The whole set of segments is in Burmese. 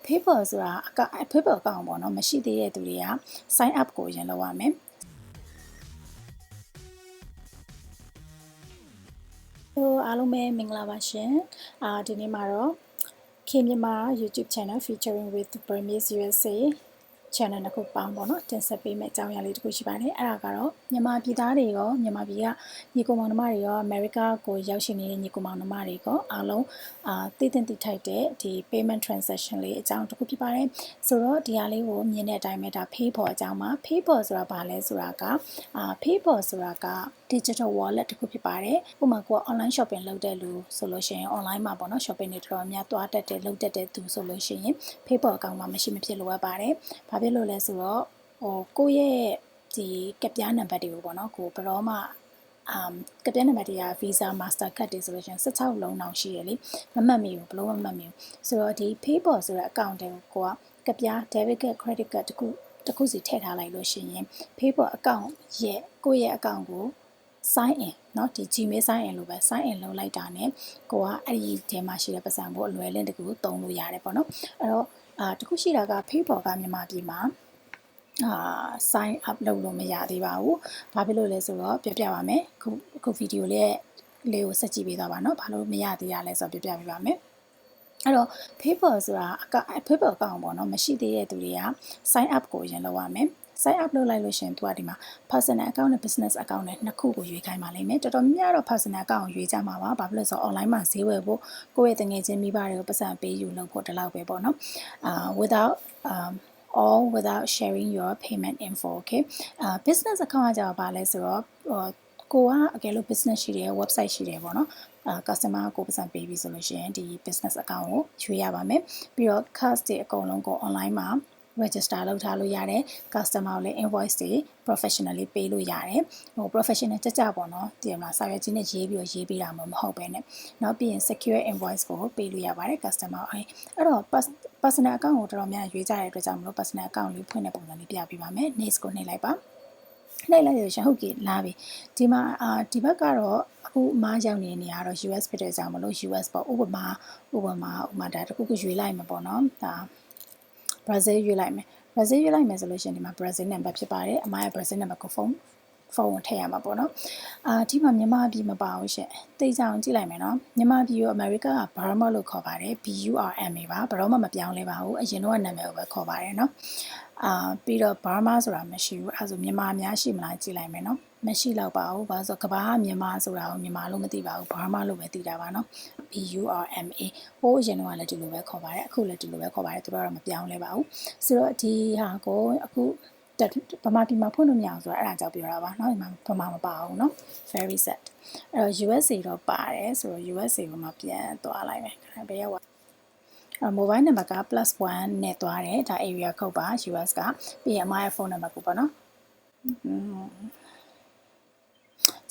PayPal ဆိုတာPayPal အကောင့်ပေါ့နော်မရှိသေးတဲ့သူတွေက sign up ကိုရင်လုပ်ရမယ်အားလုံးပဲမင်္ဂလာပါရှင်ဒီနေ့မှာတော့ K Myanmar YouTube channel featuring with Burmese USA channel တစ်ခုပေါင်းပေါ့နော်တင်ဆက်ပေးမယ့်အကြောင်းအရာလေးတစ်ခုရှိပါတယ်အဲ့ဒါကတော့မြန်မာပြည်သားတွေရောမြန်မာပြည်ကညီကိုမောင်နှမတွေရောအမေရိကကိုရောက်ရှိနေတဲ့ညီကိုမောင်နှမတွေရောအားလုံးသိသင့်သိထိုက်တဲ့ဒီ payment transaction လေးအကြောင်းတစ်ခုဖြစ်ပါတယ်ဆိုတော့ဒီဟာလေးကိုမြင်တဲ့အတိုင်းပဲဒါ PayPal အကြောင်းပါ PayPal ဆိုတာဘာလဲဆိုတာကPayPal ဆိုတာက digital wallet တစ်ခုဖြစ်ပါတယ်ဥပမာကို online shopping လုပ်တဲ့လူဆိုလို့ရှိရင် online မှာပေါ့နော် shopping တွေတော်တော်များသွားတက်တယ်လုပ်တက်တဲ့သူဆိုလို့ရှိရင် PayPal အကောင့်မှာမရှိမဖြစ်လိုအပ်ပါတယ်ဘာဖြစ်လို့လဲဆိုတော့ကိုယ့်ရဲ့ဒီကပ်ပြားနံပါတ်တွေကိုပေါ့နော်ကိုဘယ်တော့မှကပ်ပြားနံပါတ်တွေက Visa Mastercard တွေဆိုလို့ရှိရင်16လုံးတောင်ရှိရလေမမှတ်မိဘူးဘလို့မမှတ်မိဘူးဆိုတော့ဒီ PayPal ဆိုတဲ့ account တွေကိုကပ်ပြား debit card credit card တခုစီထည့်ထားလိုက်လို့ရှိရင် PayPal account ရဲ့ကိုယ့်ရဲ့ account ကို sign in เนาะဒီ Gmail sign in လို့ပဲ sign in လုပ်လိုက်တာ ਨੇ ကိုကအဲ့ဒီထဲမှာရှိတဲ့ပတ်စံကိုအလွယ်လင့်တကူသုံးလို့ရတယ်ပေါ့နော်အဲ့တော့တခုရှိတာက PayPal ကမြန်မာပြည်မှာsign up လုပ်လို့မရသေးပါဘူးဘာဖြစ်လို့လဲဆိုတော့ပြောပြပါမယ်ခုဗီဒီယိုလေးကိုဆက်ကြည့်ပေးသွားပါเนาะဘာလို့မရသေးရလဲဆိုတော့ပြောပြပေးပါမယ်အဲ့တော့ PayPal ဆိုတာ PayPal အကောင့်ပေါ့နော်မရှိသေးတဲ့သူတွေက sign up ကိုရင်လုပ်ရမယ်sign up လုပ်လိုက်လို့ရှင်သူကဒီမှာ personal account နဲ့ business account နဲ့နှစ်ခုကိုရွေးခိုင်းပါလိမ့်မယ်တော်တော်များတော့ personal account ကိုရွေးကြမှာပါဘာဖြစ်လို့ဆိုတော့ online မှာဈေးဝယ်ဖို့ကိုယ့်ရဲ့တငယ်ချင်းမိဘတွေကိုပတ်စံပေးယူလုပ်ဖို့ဒီလောက်ပဲပေါ့နော်without all without sharing your payment info okay business account ကကြာပါလဲဆိုတော့ကိုကအကယ်လို့ business ရှိတယ် website ရှိတယ်ပေါ့နော်customer ကိုပတ်စံပေးပြီဆိုလို့ရှိရင်ဒီ business account ကိုရွေးရပါမယ်ပြီးတော့ cost တွေအကုန်လုံးကို online မှာregister လုပ်ထားလို့ရတယ် customer ကိုလည်း invoice တွေ professionally ပေးလို့ရတယ်professional ကြပေါ့နော်ဒီမှာစာရွက်ကြီးနဲ့ရေးပေးတာမဟုတ်ပဲနဲ့เนาะပြီးရင် secure invoice ကိုပေးလို့ရပါတယ် customer အဲ့တော့ personal account ကိုတော်တော်များရွေးကြတဲ့အတွက်ကြောင့်မလို့ personal account လေးဖွင့်တဲ့ပုံစံလေးပြပေးပါမယ် next ကိုနှိပ်လိုက်ပါနှိပ်လိုက်ရရှင်ဟုတ်ကဲ့လာပြီဒီမှာဒီဘက်ကတော့အခုမားရောက်နေတဲ့နေရာတော့ US ဖြစ်တဲ့ကြောင့်မလို့ US ပေါ့ဥပမာဒါတခုခုရွေးလိုက်မှာပေါ့နော်ဒါ Brazil ရွေးလိုက်မယ် Brazil ရွေးလိုက်မယ်ဆိုလို့ရှိရင်ဒီမှာ Brazil number ဖြစ်ပါတယ်အမရဲ့ Brazil number ကိုဖုန်းကိုထည့်ရမှာပေါ့နော်ဒီမှာမြန်မာပြည်မပါဘူးရှင်သိကြအောင်ကြည့်လိုက်မယ်နော်မြန်မာပြည်ကို America က Burma လို့ခေါ်ပါတယ် BURMA ပါဘယ်တော့မှမပြောင်းလဲပါဘူးအရင်တော့နာမည်ကိုပဲခေါ်ပါတယ်နော်ပြီးတော့ Burma ဆိုတာမရှိဘူးအဲဆိုမြန်မာအများရှိမလားကြည့်လိုက်မယ်နော်မရှိတော့ပါဘူးဘာလို့ဆိုကဘာကမြန်မာဆိုတာကိုမြန်မာလို့မသိပါဘူး Burma လို့ပဲသိတာပါနော် BURMA ဟိုးအရင်တော့လည်းဒီလိုပဲခေါ်ပါတယ်အခုလည်းဒီလိုပဲခေါ်ပါတယ်သူတို့ကတော့မပြောင်းလဲပါဘူးဆိုတော့ဒီဟာကိုအခုဗမာပြည်မှာဖွင့်လို့မရအောင်ဆိုတာအဲ့ဒါကြောင့်ပြောတာပါเนาะဒီမှာဗမာမပါဘူးเนาะ very sad အဲ့တော့ USA တော့ပါတယ်ဆိုတော့ USA ကိုမှပြန်သွားလိုက်မယ်ဘယ်ရောက်mobile number က +1 နဲ့သွားတယ်ဒါ area code ပါ US ကပြီးရင်အမရဲ့ဖုန်းနံပါတ်ကိုပေါ့နော်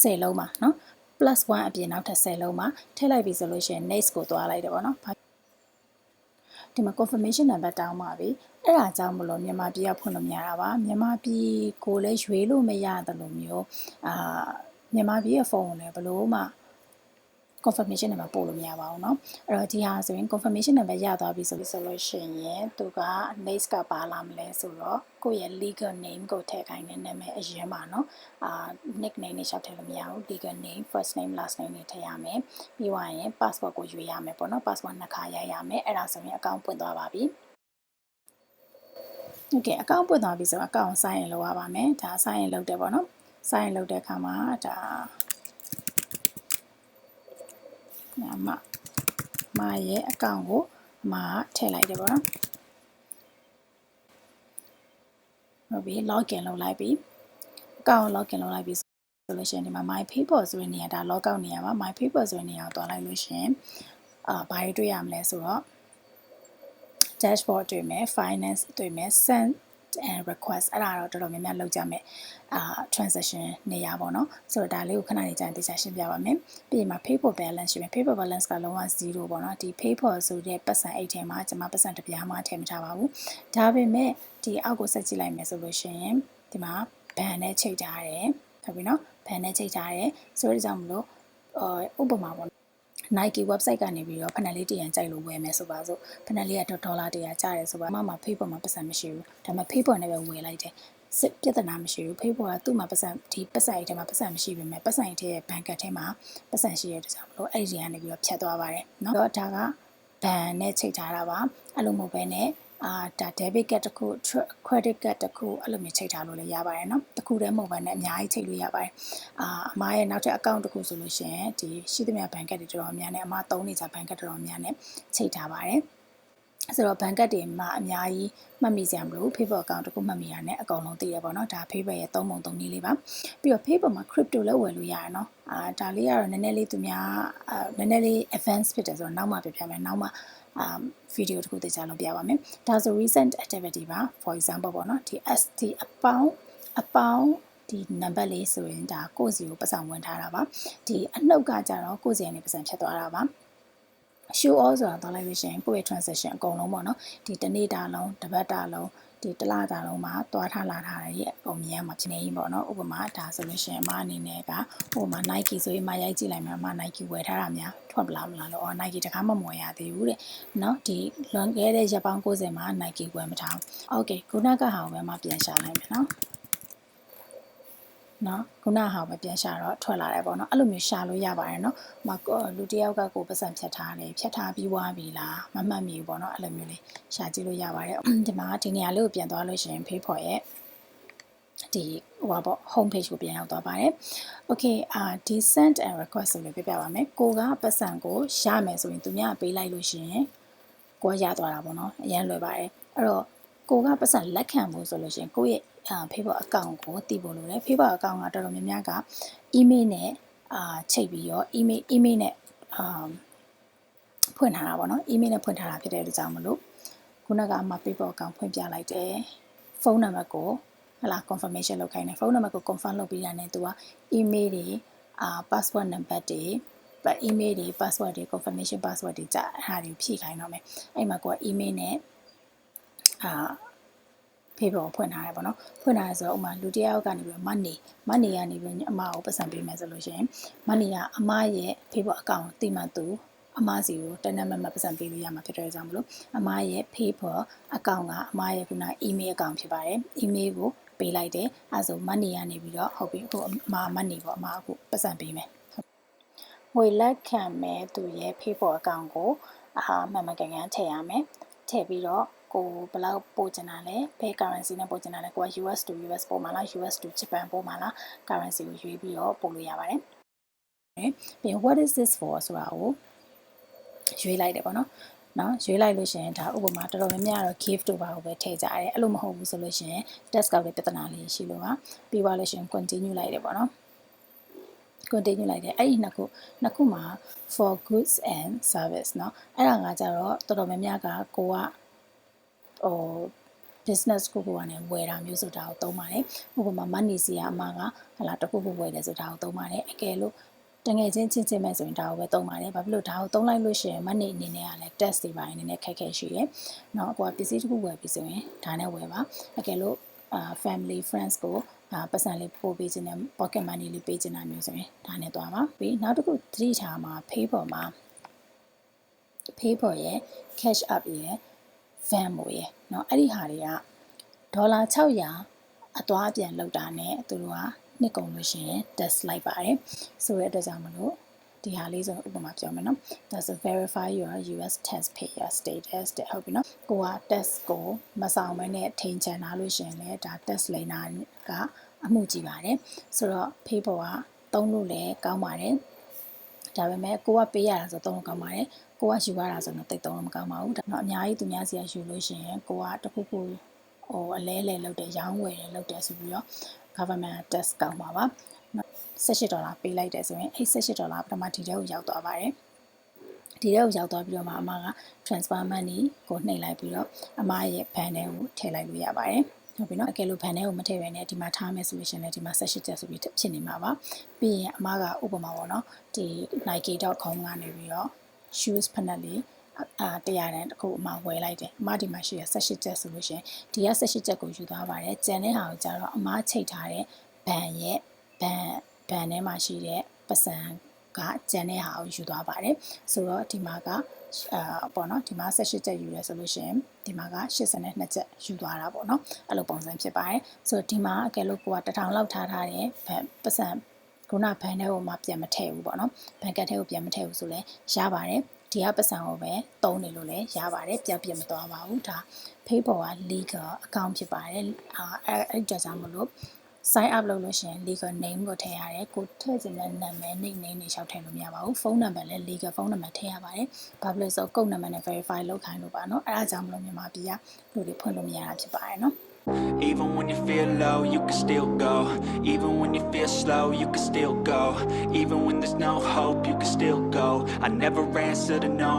10လုံးပါเนาะ +1 အပြင်နောက်ထပ်10လုံးပါထည့်လိုက်ပြီဆိုလို့ရှိရင် next ကိုသွားလိုက်တယ်ပေါ့နော်ဒီမှာ confirmation number တောင်းပါပြီအဲ့ဒါကြောင့်မလို့မြန်မာပြည်ကဖွင့်လို့မရတာပါမြန်မာပြည်ကိုလည်းရွေးလို့မရတယ်လို့မျိုးမြန်မာပြည်ရဲ့ဖုန်းကိုလည်းဘလို့မှ confirmation number ပို့လို့မရပါဘူးเนาะအဲ့တော့ဒီဟာဆိုရင် confirmation number ရသွားပြီဆိုလို့ရှိရင်သူက next ကပါလာမလဲဆိုတော့ကိုယ့်ရဲ့ legal name ကိုထည့်ခိုင်းတဲ့နာမည်အရင်ပါเนาะnickname နဲ့ရှောက်ထည့်လို့မရဘူး legal name first name last name တွေထည့်ရမယ်ပြီးသွားရင် passport ကိုရွေးရမယ်ပေါ့เนาะ passport နှစ်ခါရိုက်ရမယ်အဲ့ဒါဆိုရင် account ပွင့်သွားပါပြီOkay account ပွင့်သွားပြီဆိုတော့ account sign in လုပ်ရပါမယ်ဒါ sign in လုပ်တယ်ပေါ့เนาะ sign in လုပ်တဲ့အခါမှာဒါမရဲ့အကောင့်ကိုမထည့်လိုက်တယ်ပေါ့နော်ဟုတ်ပြီ login လုပ်လိုက်ပြီအကောင့်ကို login လုပ်လိုက်ပြီဆိုလို့ရှိရင်ဒီမှာ my PayPal ဆိုတဲ့နေရာဒါ log out နေရာပါ my PayPal ဆိုတဲ့နေရာကိုတွားလိုက်လို့ရှိရင်ဘာတွေတွေ့ရမလဲဆိုတော့ dashboard တွေ့မယ် finance တွေ့မယ် send and request အဲ့ဒါတော့တော်တော်များများလောက်ကြမယ်transaction နေရာပေါ့နော်ဆိုတော့ဒါလေးကိုခဏနေကြရင်တရားရှင်းပြပါမယ်ပြီးရင်မှာ PayPal balance ရှိမယ် PayPal balance ကလုံးဝ0ပေါ့နော်ဒီ PayPal ဆိုတဲ့ပတ်စံအိတ်ထဲမှာကျွန်မပတ်စံတစ်ပြားမှထည့်မထားပါဘူးဒါပေမဲ့ဒီအောက်ကိုဆက်ကြည့်လိုက်မယ်ဆိုလို့ရှိရင်ဒီမှာ ban နဲ့ချိန်ထားတယ်ဟုတ်ပြီနော် ban နဲ့ချိန်ထားတယ်ဆိုတော့ကြောင့်မလို့ဥပမာပေါ့ Nike website ကနေပြီးတော့ဖနက်လေးတရံကြိုက်လို့ဝယ်မယ်ဆိုပါစို့ဖနက်လေးက$100ကျတယ်ဆိုပါမှ Facebook မှာပတ်စံမရှိဘူးဒါပေမဲ့ Facebook နဲ့ပဲဝယ်လိုက်တယ်စစ်ပြဿနာမရှိဘူး Facebook ကသူ့မှာပတ်စံဒီပတ်စံအိတ်ထဲမှာပတ်စံမရှိပေမဲ့ပတ်စံအိတ်ထဲရဲ့ဘဏ်ကတ်ထဲမှာပတ်စံရှိရတဲ့ကြောင့်မလို့အဲ့ဒီကနေပြီးတော့ဖြတ်သွားပါတယ်เนาะတော့ဒါကဘဏ်နဲ့ချိန်ထားတာပါအဲ့လိုမျိုးပဲနဲ့ဒါ debit card တစ်ခု credit card တစ်ခုအဲ့လိုမျိုးချိန်ထားလို့လည်းရပါတယ်เนาะတစ်ခုတည်းမဟုတ်ဘဲနဲ့အများကြီးချိန်လို့ရပါတယ်အမရဲ့နောက်ထပ် account တစ်ခုဆိုလို့ရှိရင်ဒီရှိသမျှဘဏ်ကတ်တွေတော်တော်များနဲ့အမသုံးနေကြဘဏ်ကတ်တော်တော်များနဲ့ချိန်ထားပါတယ်ဆိုတော့ဘဏ်ကတ်တွေမှာအများကြီးမှတ်မိစရာမလို Facebook account တစ်ခုမှတ်မိရတဲ့အကုန်လုံးသိရပါတော့ဒါ Facebook ရဲ့3ပုံ3နည်းလေးပါပြီးတော့ Facebook မှာ crypto လည်းဝယ်လို့ရတယ်เนาะဒါလေးကတော့နည်းနည်းလေးသူများနည်းနည်းလေး advance ဖြစ်တယ်ဆိုတော့နောက်မှပြမယ်နောက်မှဗီဒီယိုတစ်ခုသိချလုပ်ပြပါမယ်ဒါဆို recent activity ပါ for example ပေါ့နော်ဒီ ST အပေါင်းဒီ number လေးဆိုရင်ဒါကိုယ့်စီကိုပတ်စံဝင်ထားတာပါဒီအနှုတ်ကကြတော့ကိုယ့်စီကနေပတ်စံဖြတ်သွားတာပါshow all ဆိုတာတော့လိုက်လို့ရှိရင်ကိုယ့်ရဲ့ transaction အကုန်လုံးပေါ့နော်ဒီတစ်နေ့တာလုံးတစ်ပတ်တာလုံးဒီတစ်လတာလုံးမှာတွားထားလာထားရဲ့အကုန်မြင်ရမှာဖြစ်နေပြီပေါ့နော်ဥပမာဒါဆိုလို့ရှိရင်အမအနေနဲ့ကဥပမာ Nike ဆိုရင်မရိုက်ကြည့်လိုက်မယ်အမ Nike ဝယ်ထားတာများထွက်ပလားမလားလို့အော် Nike တခါမှမဝယ်ရသေးဘူးတဲ့နော်ဒီလွန်ခဲ့တဲ့ရက်ပေါင်း90မှာ Nike ဝယ်မထားဘူး Okay ခုနကဟာကိုပဲမပြန်ရှာလိုက်မယ်နော်နော်ခုနဟာပဲပြန်ရှာတော့ထွက်လာတယ်ပေါ့နော်အဲ့လိုမျိုးရှာလို့ရပါတယ်နော်မလူတယောက်ကကိုပတ်စံဖြတ်ထားတယ်ဖြတ်ထားပြီးွားပြီလားမမှတ်မိဘူးပေါ့နော်အဲ့လိုမျိုးလေးရှာကြည့်လို့ရပါတယ်ဒီမှာဒီနေရာလေးကိုပြန်သွားလို့ရှိရင် PayPal ရဲ့ဒီဟိုပါပေါ့ home page ကိုပြန်ရောက်သွားပါတယ် Okay ဒီ send and request ဆိုလို့ပြပြပါမယ်ကိုကပတ်စံကိုရမယ်ဆိုရင်သူများပေးလိုက်လို့ရှိရင်ကိုရသွားတာပေါ့နော်အရင်လွယ်ပါတယ်အဲ့တော့ကိုကပတ်စံလက်ခံဖို့ဆိုလို့ရှိရင်ကိုရဲ့Facebook account ကိုတည်ဖို့လိုတယ် Facebook account ကတော်တော်များများက email နဲ့ချိန်ပြီးတော့ email နဲ့ဖွင့်ထားတာပေါ့နော် email နဲ့ဖွင့်ထားတာဖြစ်တဲ့အတွက်ကြောင့်မလို့ခုနကအမ Facebook account ဖွင့်ပြလိုက်တယ်ဖုန်းနံပါတ်ကိုဟလာ confirmation လုပ်ခိုင်းတယ်ဖုန်းနံပါတ်ကို confirm လုပ်ပြီးတာနဲ့သူက email တွေpassword number တွေemail တွေ password တွေ confirmation password တွေကြာအဲ့ဟာတွေဖြည့်ခိုင်းတော့မယ်အဲ့မှာကိုက email နဲ့Facebook ဖွင့်ထားတယ်ပေါ့နော်ဖွင့်ထားရဆိုတော့ဥမာလူတယောက်ကနေပြီးတော့ money ကနေပြီးအမကိုပတ်စံပေးမယ်ဆိုလို့ရှိရင် money ကအမရဲ့ Facebook account တိမှသူအမစီကိုတနက်မပတ်စံပေးလို့ရမှာဖြစ်တဲ့ကြောင့်မလို့အမရဲ့ PayPal account ကအမရဲ့ခုန email account ဖြစ်ပါတယ် email ကိုပေးလိုက်တယ်အဲဆို money ကနေပြီးတော့ဟုတ်ပြီအခုအမ money ပေါ့အမအခုပတ်စံပေးမယ်ငွေလက်ခံမဲ့သူရဲ့ PayPal account ကိုမှန်မှန်ကန်ကန်ထည့်ရမယ်ထည့်ပြီးတော့ကိုဘယ်လောက်ပို့ချင်တာလဲဘယ် currency နဲ့ပို့ချင်တာလဲကိုက US to US ပို့မှာလား US to Japan ပို့မှာလား currency ကိုရွေးပြီးတော့ပို့လို့ရပါတယ်ပြီး what is this for ဆိုတာကိုရွေးလိုက်တယ်ပေါ့နော်ရွေးလိုက်လို့ရှိရင်ဒါဥပမာတော်တော်များများတော့ gift တို့ပါကိုပဲထည့်ကြတယ်အဲ့လိုမဟုတ်ဘူးဆိုလို့ရှိရင် test ကောက်တဲ့ပြဿနာလေးရှိလို့ပါပြီးသွားလို့ရှိရင် continue လိုက်တယ်ပေါ့နော် continue လိုက်တယ်အဲ့ဒီနှစ်ခုမှာ for goods and service เนาะအဲ့ဒါကကြတော့တော်တော်များများကကိုကbusiness ကိုကနေဝယ်တာမျိုးဆိုတာကိုသုံးပါတယ်ဥပမာ money စီကအမကဟလာတခုခုဝယ်တယ်ဆိုတာကိုသုံးပါတယ်အကယ်လို့တငယ်ချင်းချင်းမဲ့ဆိုရင်ဒါကိုပဲသုံးပါတယ်ဘာဖြစ်လို့ဒါကိုသုံးလိုက်လို့ရှိရင် money အနေနဲ့ကလည်း test တွေပါနေနေခက်ခဲရှိတယ်เนาะကိုကပစ္စည်းတစ်ခုဝယ်ပြီးဆိုရင်ဒါနဲ့ဝယ်ပါအကယ်လို့family friends ကိုပတ်စံလေးပို့ပေးခြင်းနဲ့ pocket money လေးပေးခြင်းတာမျိုးဆိုရင်ဒါနဲ့သွားပါပြီးနောက်တစ်ခုသတိထားမှာ PayPal မှာ PayPal ရဲ့ cash app ရဲ့ Venmo ရဲ့เนาะအဲ့ဒီဟာတွေက$600အသွားအပြန်လောက်တာနဲ့သူတို့ကနှစ်ကုန်လို့ရှိရင် test လိုက်ပါတယ်ဆိုတဲ့အတွက်ကြောင့်မလို့ဒီဟာလေးဆိုဥပမာပြောမယ်နော်ဒါဆို verify your US taxpayer status တဲ့ဟုတ်ပြီနော်ကိုက test ကိုမဆောင်မနဲ့ထိန်ချန်ထားလို့ရှိရင်လည်းဒါ test လိမ့်တာကအမှုကြီးပါတယ်ဆိုတော့ PayPal ကသုံးလို့လည်းကောင်းပါတယ်ဒါပေမဲ့ကိုကပေးရတာဆိုသုံးလို့ကောင်းပါတယ်ကိုကယူရတာဆိုတော့တိတ်သုံးလို့မကောင်းပါဘူးဒါတော့အများကြီးသူများစီကယူလို့ရှိရင်ကိုကတခုခုအလဲလဲလောက်တယ်ရောင်းဝယ်တယ်လောက်တယ်ဆိုပြီးတော့ government tax ကောက်မှာပါ$18ပေးလိုက်တယ်ဆိုရင်အဲ့$18ပထမဒီထဲကိုရောက်သွားပါတယ်ဒီထဲကိုရောက်သွားပြီးတော့မှအမက transfer money ကိုနှိပ်လိုက်ပြီးတော့အမရဲ့ဘဏ်ထဲကိုထည့်လိုက်လို့ရပါတယ်ဟုတ်ပြီနော်အကယ်လို့ဘဏ်ထဲကိုမထည့်ဘဲနဲ့ဒီမှာထားမယ်ဆိုလို့ရှိရင်လည်းဒီမှာ$18ဆိုပြီးဖြစ်နေမှာပါပြီးရင်အမကဥပမာပေါ့နော်ဒီ nike.com ကနေပြီးတော့ shoes ဖက်လေး100တန်တခုအမဝယ်လိုက်တယ်အမဒီမှာရှိရ$18ဆိုလို့ရှိရင်ဒီက$18ကိုယူသွားပါတယ်ကျန်တဲ့ဟာကိုကျတော့အမချိတ်ထားတဲ့ဘဏ်ထဲမှာရှိတဲ့ပတ်စံ ကကျန်တဲ့ဟာကိုယူသွားပါတယ်ဆိုတော့ဒီမှာကပေါ့နော်ဒီမှာ18ချက်ယူရဲဆိုလို့ရှိရင်ဒီမှာက82ချက်ယူသွားတာပေါ့နော်အဲ့လိုပုံစံဖြစ်ပါတယ်ဆိုတော့ဒီမှာအကယ်လို့ကိုက1000လောက်ထားတဲ့ပတ်စံခုနဘန်ထဲကိုမှပြန်မထည့်ဘူးပေါ့နော်ဘန်ကတ်ထဲကိုပြန်မထည့်ဘူးဆိုလဲရပါတယ်ဒီကပတ်စံကိုပဲတုံးနေလို့လည်းရပါတယ်ပြတ်ပြတ်မသွားပါဘူးဒါ PayPal က legal account ဖြစ်ပါတယ်အဲ့ကြကြောင့်မလို့ sign up လုပ်လို့ရှိရင် legal name ကိုထည့်ရတယ်ကိုထည့်ချင်တဲ့နာမည် nickname တွေရှောက်ထည့်လို့မရပါဘူးဖုန်းနံပါတ်လည်း legal ဖုန်းနံပါတ်ထည့်ရပါတယ်ဘာဖြစ်လို့ဆိုကုတ်နံပါတ်နဲ့ verify လုပ်ခိုင်းလို့ပါเนาะအဲ့ဒါကြောင့်မလို့မြန်မာပြည်ကလူတွေဖွင့်လို့မရတာဖြစ်ပါတယ်เนาะEven when you feel low, you can still go. Even when you feel slow, you can still go. Even when there's no hope, you can still go. I never answer to no.